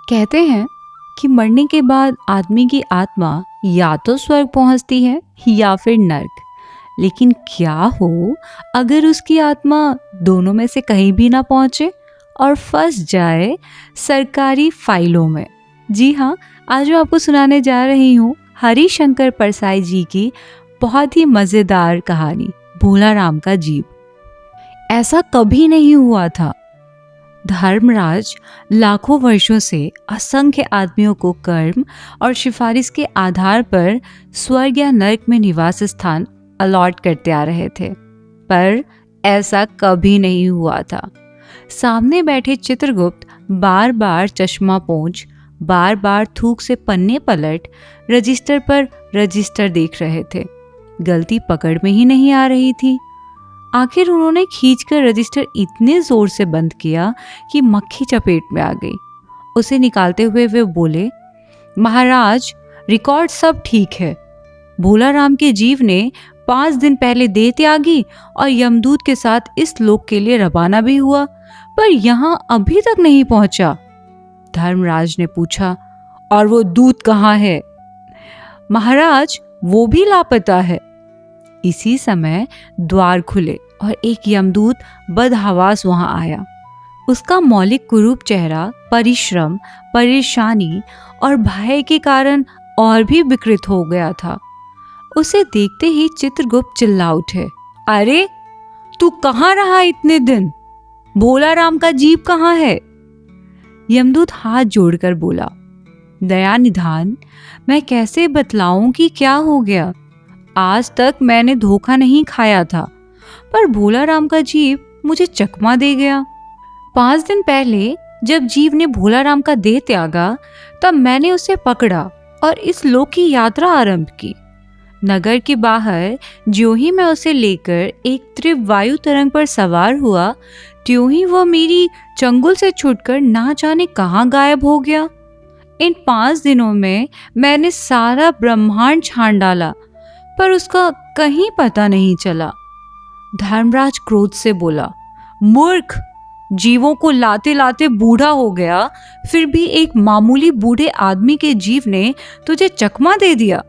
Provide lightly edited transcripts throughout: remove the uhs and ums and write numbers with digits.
कहते हैं कि मरने के बाद आदमी की आत्मा या तो स्वर्ग पहुंचती है या फिर नर्क। लेकिन क्या हो अगर उसकी आत्मा दोनों में से कहीं भी ना पहुंचे और फंस जाए सरकारी फाइलों में। जी हाँ, आज मैं आपको सुनाने जा रही हूँ हरिशंकर परसाई जी की बहुत ही मज़ेदार कहानी भोला राम का जीव। ऐसा कभी नहीं हुआ था। धर्मराज लाखों वर्षों से असंख्य आदमियों को कर्म और सिफारिश के आधार पर स्वर्ग या नरक में निवास स्थान अलॉट करते आ रहे थे, पर ऐसा कभी नहीं हुआ था। सामने बैठे चित्रगुप्त बार बार चश्मा पोंछ, बार बार थूक से पन्ने पलट रजिस्टर पर रजिस्टर देख रहे थे। गलती पकड़ में ही नहीं आ रही थी। आखिर उन्होंने खींचकर रजिस्टर इतने जोर से बंद किया कि मक्खी चपेट में आ गई। उसे निकालते हुए वे बोले, महाराज, रिकॉर्ड सब ठीक है। भोला राम के जीव ने 5 दिन पहले देह त्यागी और यमदूत के साथ इस लोक के लिए रवाना भी हुआ, पर यहाँ अभी तक नहीं पहुंचा। धर्मराज ने पूछा, और वो दूत कहाँ है? महाराज, वो भी लापता है। इसी समय द्वार खुले और एक यमदूत बदहवास वहां आया। उसका मौलिक कुरूप चेहरा परिश्रम, परेशानी और भय के कारण और भी विकृत हो गया था। उसे देखते ही चित्रगुप्त चिल्ला उठे, अरे तू कहाँ रहा इतने दिन? भोला राम का जीव कहाँ है? यमदूत हाथ जोड़कर बोला, दया निधान, मैं कैसे बतलाऊं कि क्या हो गया। आज तक मैंने धोखा नहीं खाया था, पर भोला राम का जीव मुझे चकमा दे गया। 5 दिन पहले जब जीव ने भोला राम का देह त्यागा, तब मैंने उसे पकड़ा और इस लोक की यात्रा आरंभ की। नगर के बाहर ज्यों ही मैं उसे लेकर एक तीव्र वायु तरंग पर सवार हुआ, त्यों ही वह मेरी चंगुल से छूटकर ना जाने कहाँ गायब हो गया। इन 5 दिनों में मैंने सारा ब्रह्मांड छान डाला, पर उसका कहीं पता नहीं चला। धर्मराज क्रोध से बोला, मूर्ख, जीवों को लाते लाते बूढ़ा हो गया, फिर भी एक मामूली बूढ़े आदमी के जीव ने तुझे चकमा दे दिया।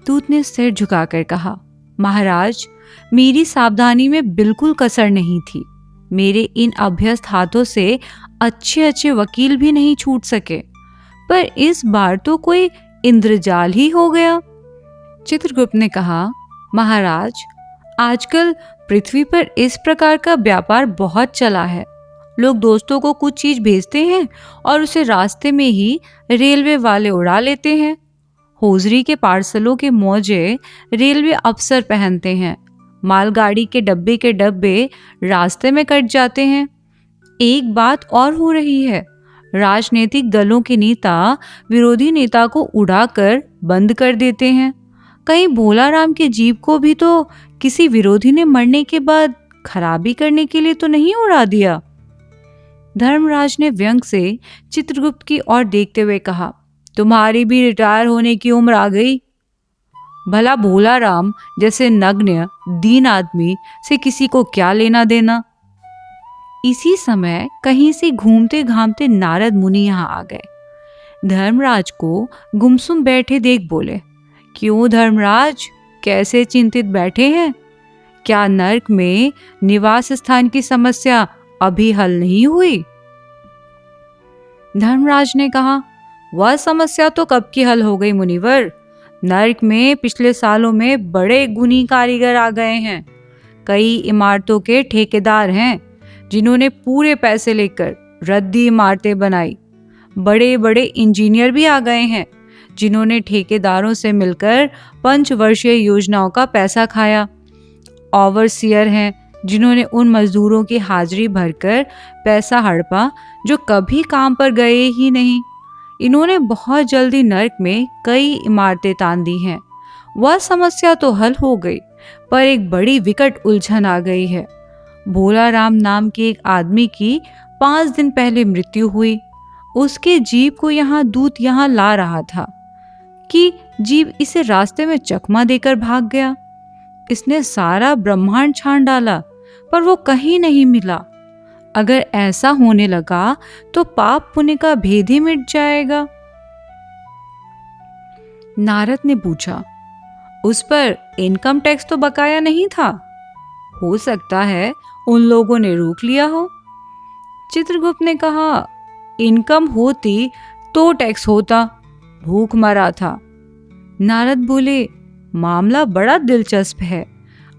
दूत ने सिर झुकाकर कहा, महाराज, मेरी सावधानी में बिल्कुल कसर नहीं थी। मेरे इन अभ्यस्त हाथों से अच्छे अच्छे वकील भी नहीं छूट सके, पर इस बार तो कोई इंद्रजाल ही हो गया। चित्रगुप्त ने कहा, महाराज, आजकल पृथ्वी पर इस प्रकार का व्यापार बहुत चला है। लोग दोस्तों को कुछ चीज भेजते हैं और उसे रास्ते में ही रेलवे वाले उड़ा लेते हैं। होजरी के पार्सलों के मौजे रेलवे अफसर पहनते हैं। मालगाड़ी के डब्बे रास्ते में कट जाते हैं। एक बात और हो रही है, राजनीतिक दलों के नेता विरोधी नेता को उड़ाकर बंद कर देते हैं। कहीं भोला राम के जीव को भी तो किसी विरोधी ने मरने के बाद खराबी करने के लिए तो नहीं उड़ा दिया। धर्मराज ने व्यंग से चित्रगुप्त की ओर देखते हुए कहा, तुम्हारी भी रिटायर होने की उम्र आ गई। भला भोला राम जैसे नग्न दीन आदमी से किसी को क्या लेना देना। इसी समय कहीं से घूमते घामते नारद मुनि यहाँ आ गए। धर्मराज को गुमसुम बैठे देख बोले, क्यों धर्मराज, कैसे चिंतित बैठे हैं? क्या नरक में निवास स्थान की समस्या अभी हल नहीं हुई? धर्मराज ने कहा, वह समस्या तो कब की हल हो गई मुनिवर। नरक में पिछले सालों में बड़े गुणी कारीगर आ गए हैं। कई इमारतों के ठेकेदार हैं जिन्होंने पूरे पैसे लेकर रद्दी इमारतें बनाई। बड़े बड़े इंजीनियर भी आ गए हैं जिन्होंने ठेकेदारों से मिलकर 5 वर्षीय योजनाओं का पैसा खाया। ओवरसियर हैं जिन्होंने उन मजदूरों की हाजिरी भरकर पैसा हड़पा जो कभी काम पर गए ही नहीं। इन्होंने बहुत जल्दी नरक में कई इमारतें तान दी हैं। वह समस्या तो हल हो गई, पर एक बड़ी विकट उलझन आ गई है। भोला राम नाम के एक आदमी की 5 दिन पहले मृत्यु हुई। उसके जीव को यहाँ दूत यहाँ ला रहा था कि जीव इसे रास्ते में चकमा देकर भाग गया। इसने सारा ब्रह्मांड छान डाला, पर वो कहीं नहीं मिला। अगर ऐसा होने लगा तो पाप पुण्य का भेद ही मिट जाएगा। नारद ने पूछा, उस पर इनकम टैक्स तो बकाया नहीं था? हो सकता है उन लोगों ने रोक लिया हो। चित्रगुप्त ने कहा, इनकम होती तो टैक्स होता, भूख मरा था। नारद बोले, मामला बड़ा दिलचस्प है।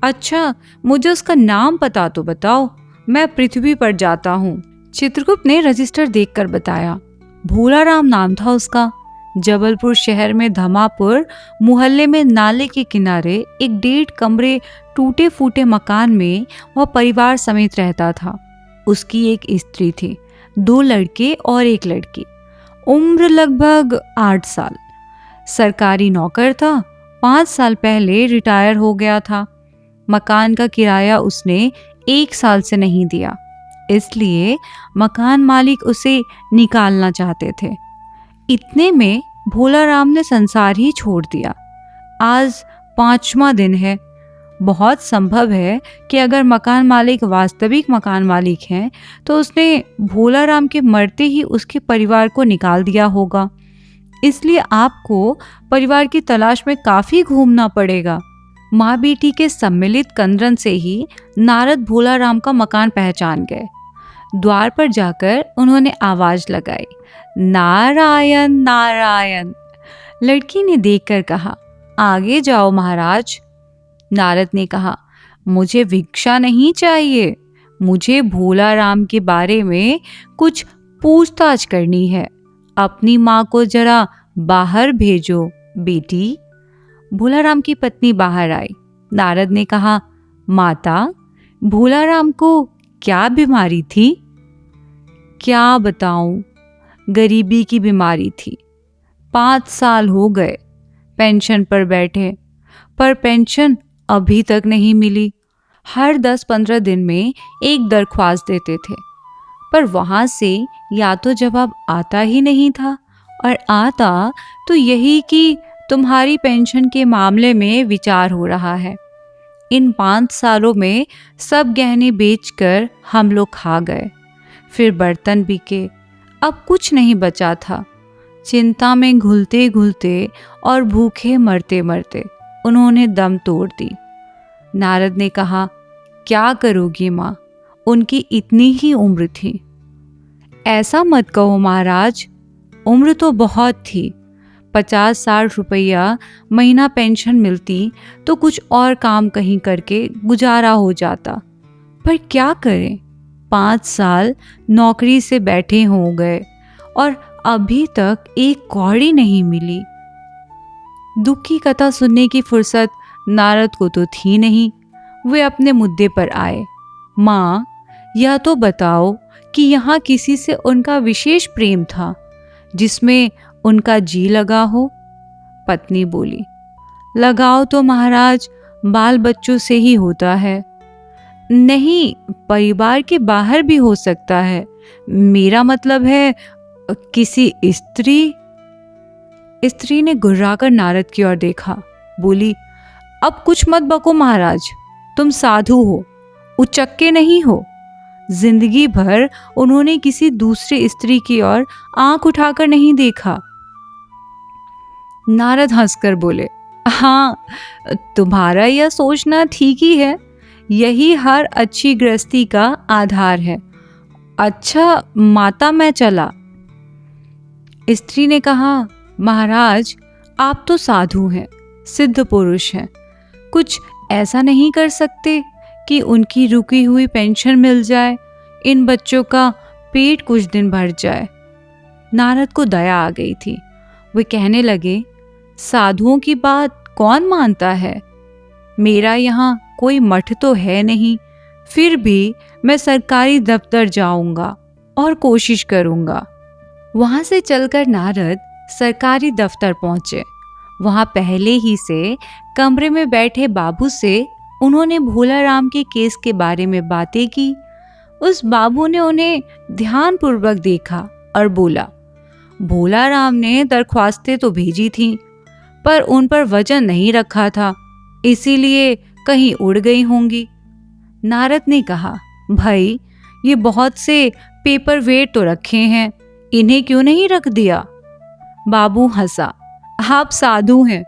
अच्छा, मुझे उसका नाम पता तो बताओ, मैं पृथ्वी पर जाता हूँ। चित्रगुप्त ने रजिस्टर देखकर बताया, भोलाराम नाम था उसका। जबलपुर शहर में धमापुर मोहल्ले में नाले के किनारे एक 1.5 कमरे टूटे फूटे मकान में वह परिवार समेत रहता था। उसकी एक स्त्री थी, 2 लड़के और 1 लड़की। उम्र लगभग 8 साल। सरकारी नौकर था, 5 साल पहले रिटायर हो गया था। मकान का किराया उसने 1 साल से नहीं दिया, इसलिए मकान मालिक उसे निकालना चाहते थे। इतने में भोलाराम ने संसार ही छोड़ दिया। आज 5वां दिन है। बहुत संभव है कि अगर मकान मालिक वास्तविक मकान मालिक हैं तो उसने भोलाराम के मरते ही उसके परिवार को निकाल दिया होगा। इसलिए आपको परिवार की तलाश में काफी घूमना पड़ेगा। माँ बेटी के सम्मिलित कंदरन से ही नारद भोलाराम का मकान पहचान गए। द्वार पर जाकर उन्होंने आवाज लगाई, नारायण नारायण। लड़की ने देखकर कहा, आगे जाओ महाराज। नारद ने कहा, मुझे भिक्षा नहीं चाहिए, मुझे भोलाराम के बारे में कुछ पूछताछ करनी है। अपनी माँ को जरा बाहर भेजो बेटी। भोलाराम की पत्नी बाहर आई। नारद ने कहा, माता, भोलाराम को क्या बीमारी थी? क्या बताऊं, गरीबी की बीमारी थी। 5 साल हो गए पेंशन पर बैठे, पर पेंशन अभी तक नहीं मिली। हर 10-15 दिन में एक दरख्वास्त देते थे, पर वहां से या तो जवाब आता ही नहीं था, और आता तो यही कि तुम्हारी पेंशन के मामले में विचार हो रहा है। इन 5 सालों में सब गहने बेचकर हम लोग खा गए, फिर बर्तन बिके, अब कुछ नहीं बचा था। चिंता में घुलते घुलते और भूखे मरते मरते उन्होंने दम तोड़ दी। नारद ने कहा, क्या करोगी माँ, उनकी इतनी ही उम्र थी। ऐसा मत कहो महाराज, उम्र तो बहुत थी। 50-60 रुपया महीना पेंशन मिलती तो कुछ और काम कहीं करके गुजारा हो जाता, पर क्या करें, 5 साल नौकरी से बैठे हो गए और अभी तक एक कौड़ी नहीं मिली। दुख की कथा सुनने की फुर्सत नारद को तो थी नहीं। वे अपने मुद्दे पर आए। माँ, यह तो बताओ कि यहाँ किसी से उनका विशेष प्रेम था जिसमें उनका जी लगा हो? पत्नी बोली, लगाओ तो महाराज बाल बच्चों से ही होता है। नहीं, परिवार के बाहर भी हो सकता है। मेरा मतलब है किसी स्त्री। स्त्री ने घुर्राकर नारद की ओर देखा, बोली, अब कुछ मत बको महाराज, तुम साधु हो, उचक्के नहीं हो। जिंदगी भर उन्होंने किसी दूसरी स्त्री की ओर आंख उठाकर नहीं देखा। नारद हंसकर बोले, हाँ, तुम्हारा यह सोचना ठीक ही है, यही हर अच्छी गृहस्थी का आधार है। अच्छा माता, मैं चला। स्त्री ने कहा, महाराज, आप तो साधु हैं, सिद्ध पुरुष हैं, कुछ ऐसा नहीं कर सकते कि उनकी रुकी हुई पेंशन मिल जाए, इन बच्चों का पेट कुछ दिन भर जाए। नारद को दया आ गई थी। वे कहने लगे, साधुओं की बात कौन मानता है? मेरा यहाँ कोई मठ तो है नहीं, फिर भी मैं सरकारी दफ्तर जाऊंगा और कोशिश करूंगा। वहां से चलकर नारद सरकारी दफ्तर पहुंचे। वहां पहले ही से कमरे में बैठे बाबू से उन्होंने भोलाराम के केस के बारे में बातें की। उस बाबू ने उन्हें ध्यानपूर्वक देखा और बोला, भोलाराम ने दरख्वास्तें तो भेजी थीं, पर उन पर वजन नहीं रखा था, इसीलिए कहीं उड़ गई होंगी। नारद ने कहा, भाई, ये बहुत से पेपर वेट तो रखे हैं, इन्हें क्यों नहीं रख दिया? बाबू हंसा। आप साधु हैं,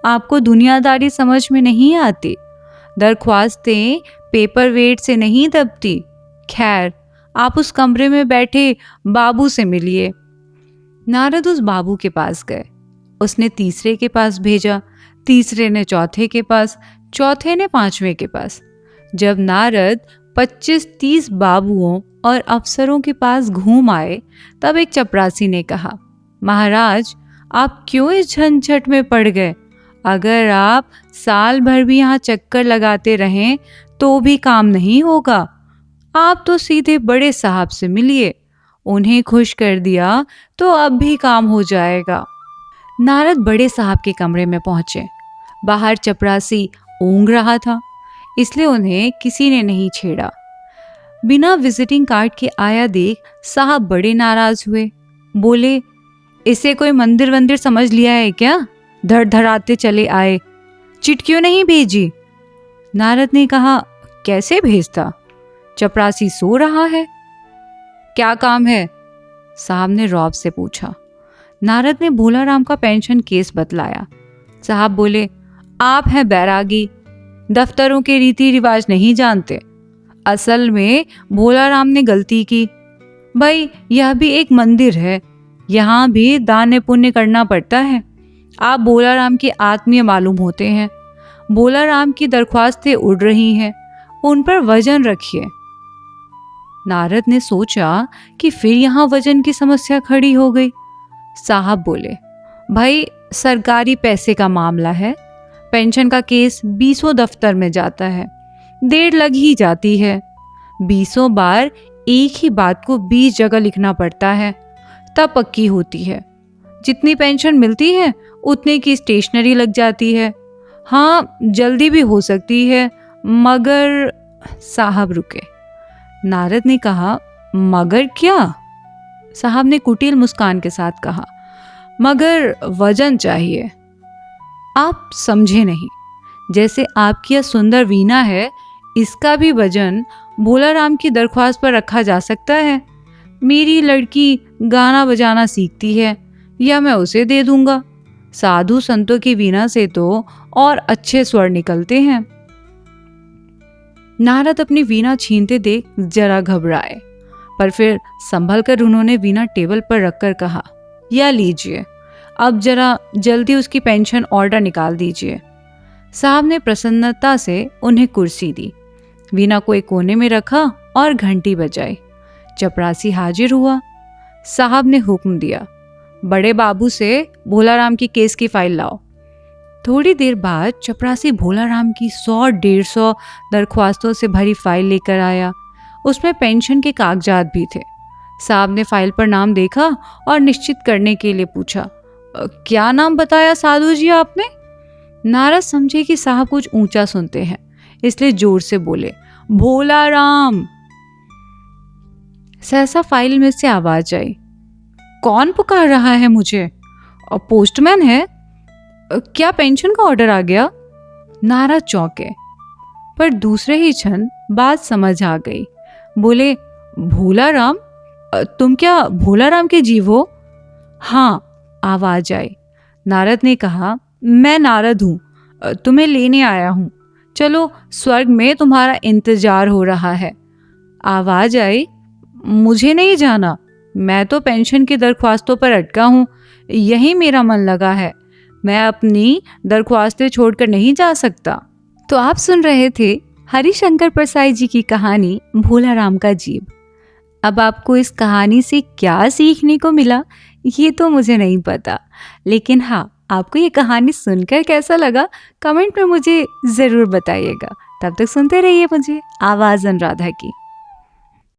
आपको दुनियादारी समझ में नहीं आती। दरख्वास्तें पेपर वेट से नहीं दबती। खैर, आप उस कमरे में बैठे बाबू से मिलिए। नारद उस बाबू के पास गए। उसने तीसरे के पास भेजा, तीसरे ने चौथे के पास, चौथे ने पांचवें के पास। जब नारद 25-30 बाबुओं और अफसरों के पास घूम आए, तब एक चपरासी ने कहा, महाराज, आप क्यों इस झंझट में पड़ गए? अगर आप साल भर भी यहाँ चक्कर लगाते रहें तो भी काम नहीं होगा। आप तो सीधे बड़े साहब से मिलिए, उन्हें खुश कर दिया तो अब भी काम हो जाएगा। नारद बड़े साहब के कमरे में पहुंचे। बाहर चपरासी ऊँघ रहा था, इसलिए उन्हें किसी ने नहीं छेड़ा। बिना विजिटिंग कार्ड के आया देख साहब बड़े नाराज हुए। बोले, इसे कोई मंदिर वंदिर समझ लिया है क्या? धड़ धड़ाते चले आए, चिट क्यों नहीं भेजी? नारद ने कहा, कैसे भेजता? चपरासी सो रहा है। क्या काम है? साहब ने रौब से पूछा। नारद ने भोलाराम का पेंशन केस बतलाया। साहब बोले, आप हैं बैरागी, दफ्तरों के रीति रिवाज नहीं जानते। असल में भोलाराम ने गलती की। भाई, यह भी एक मंदिर है, यहाँ भी दान पुण्य करना पड़ता है। आप भोलाराम के आत्मीय मालूम होते हैं। भोलाराम की दरख्वास्तें उड़ रही हैं, उन पर वजन रखिए। नारद ने सोचा कि फिर यहाँ वजन की समस्या खड़ी हो गई। साहब बोले, भाई, सरकारी पैसे का मामला है, पेंशन का केस 20 दफ्तर में जाता है, देर लग ही जाती है। 20 बार एक ही बात को 20 जगह लिखना पड़ता है, तब पक्की होती है। जितनी पेंशन मिलती है उतने की स्टेशनरी लग जाती है। हाँ, जल्दी भी हो सकती है, मगर। साहब रुके। नारद ने कहा, मगर क्या? साहब ने कुटिल मुस्कान के साथ कहा, मगर वजन चाहिए। आप समझे नहीं। जैसे आपकी यह सुंदर वीणा है, इसका भी वजन भोलाराम की दरख्वास्त पर रखा जा सकता है। मेरी लड़की गाना बजाना सीखती है, या मैं उसे दे दूंगा। साधु संतों की वीणा से तो और अच्छे स्वर निकलते हैं। नारद अपनी वीणा छीनते देख जरा घबराए, पर फिर संभल कर उन्होंने वीणा टेबल पर रखकर कहा, या लीजिए, अब जरा जल्दी उसकी पेंशन ऑर्डर निकाल दीजिए। साहब ने प्रसन्नता से उन्हें कुर्सी दी, वीणा को एक कोने में रखा और घंटी बजाई। चपरासी हाजिर हुआ। साहब ने हुक्म दिया, बड़े बाबू से भोलाराम की केस की फाइल लाओ। थोड़ी देर बाद चपरासी भोलाराम की 100-150 दरख्वास्तों से भरी फाइल लेकर आया। उसमें पेंशन के कागजात भी थे। साहब ने फाइल पर नाम देखा और निश्चित करने के लिए पूछा, क्या नाम बताया साधु जी आपने? नारद समझे कि साहब कुछ ऊंचा सुनते हैं, इसलिए जोर से बोले, भोलाराम। सहसा फाइल में से आवाज आई, कौन पुकार रहा है मुझे? और पोस्टमैन है? क्या पेंशन का ऑर्डर आ गया? नारद चौंके, पर दूसरे ही क्षण बात समझ आ गई। बोले, भोलाराम? तुम क्या भोलाराम के जीव हो? हाँ, आवाज आई। नारद ने कहा, मैं नारद हूँ, तुम्हें लेने आया हूँ। चलो, स्वर्ग में तुम्हारा इंतजार हो रहा है। आवाज आई, मुझे नहीं जाना, मैं तो पेंशन की दरख्वास्तों पर अटका हूँ, यही मेरा मन लगा है, मैं अपनी दरख्वास्तें छोड़कर नहीं जा सकता। तो आप सुन रहे थे हरिशंकर परसाई जी की कहानी भोलाराम का जीव। अब आपको इस कहानी से क्या सीखने को मिला ये तो मुझे नहीं पता, लेकिन हाँ, आपको ये कहानी सुनकर कैसा लगा कमेंट में मुझे ज़रूर बताइएगा। तब तक सुनते रहिए मुझे आवाज़ अनुराधा की।